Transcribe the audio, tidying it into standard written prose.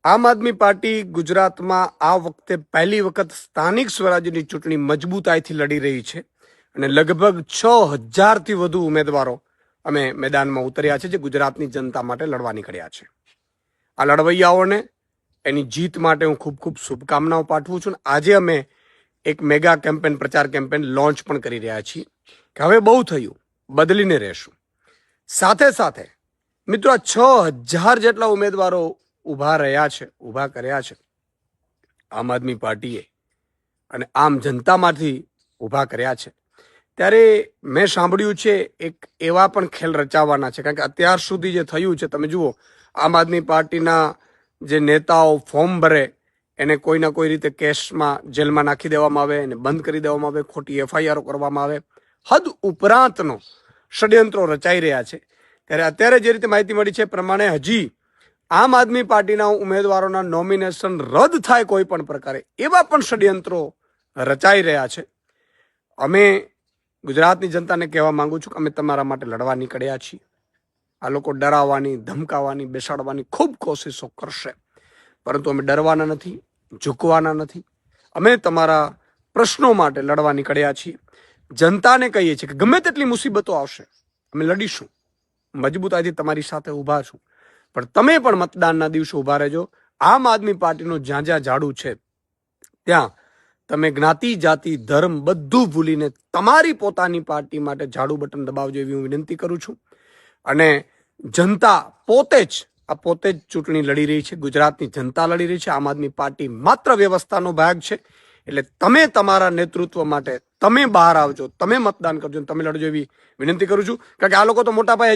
આમ આદમી પાર્ટી ગુજરાતમાં આ વખતે પહેલી વખત સ્થાનિક સ્વરાજ્યની ચૂંટણી મજબૂતાઈથી લડી રહી છે અને લગભગ 6000થી વધુ ઉમેદવારો અમે મેદાનમાં ઉતર્યા છે જે ગુજરાતની જનતા માટે લડવા નીકળ્યા છે. આ લડવૈયાઓને એની જીત માટે હું ખૂબ ખૂબ શુભકામનાઓ પાઠવું છું. આજે અમે એક મેગા કેમ્પેન પ્રચાર કેમ્પેન લોન્ચ પણ કરી રહ્યા છીએ કે હવે બહુ થયું, બદલીને રહેશું. સાથે સાથે મિત્રો આ 6000 જેટલા ઉમેદવારો ઊભા કર્યા છે આમ આદમી પાર્ટીએ અને આમ જનતામાંથી ઊભા કર્યા છે. ત્યારે મેં સાંભળ્યું છે એક એવા પણ ખેલ રચાવાના છે, કારણ કે અત્યાર સુધી જે થયું છે તમે જુઓ, આમ આદમી પાર્ટીના જે નેતાઓ ફોર્મ ભરે એને કોઈના કોઈ રીતે કેસમાં જેલમાં નાખી દેવામાં આવે, એને બંધ કરી દેવામાં આવે, ખોટી એફઆઈઆર કરવામાં આવે, હદ ઉપરાંતનો ષડયંત્રો રચાઈ રહ્યા છે. ત્યારે અત્યારે જે રીતે માહિતી મળી છે પ્રમાણે હજી આમ આદમી પાર્ટીના ઉમેદવારોના નોમિનેશન રદ થાય કોઈ પણ પ્રકારે એવા પણ ષડયંત્રો રચાઈ રહ્યા છે. અમે ગુજરાતની જનતાને કહેવા માંગુ છું કે અમે તમારા માટે લડવા નીકળ્યા છીએ. આ લોકો ડરાવવાની, ધમકાવવાની, બેસાડવાની ખૂબ કોશિશો કરશે, પરંતુ અમે ડરવાના નથી, ઝૂકવાના નથી. અમે તમારા પ્રશ્નો માટે લડવા નીકળ્યા છીએ. જનતાને કહીએ છીએ કે ગમે તેટલી મુસીબતો આવશે અમે લડીશું, મજબૂતાઈથી તમારી સાથે ઊભા છું, પણ તમે પણ મતદાનના દિવસે ઊભા રહેજો. આમ આદમી પાર્ટીનું જ્યાં જ્યાં ઝાડુ છે ત્યાં તમે જ્ઞાતિ, જાતિ, ધર્મ બધું ભૂલીને તમારી પોતાની પાર્ટી માટે ઝાડુ બટન દબાવજો એવી હું વિનંતી કરું છું. અને જનતા પોતે જ ચૂંટણી લડી રહી છે, ગુજરાતની જનતા લડી રહી છે. આમ આદમી પાર્ટી માત્ર વ્યવસ્થાનો ભાગ છે. એટલે તમે તમારા નેતૃત્વ માટે તમે બહાર આવજો, તમે મતદાન કરજો, તમે લડજો એવી વિનંતી કરું છું. કારણ કે આ લોકો તો મોટા પાયે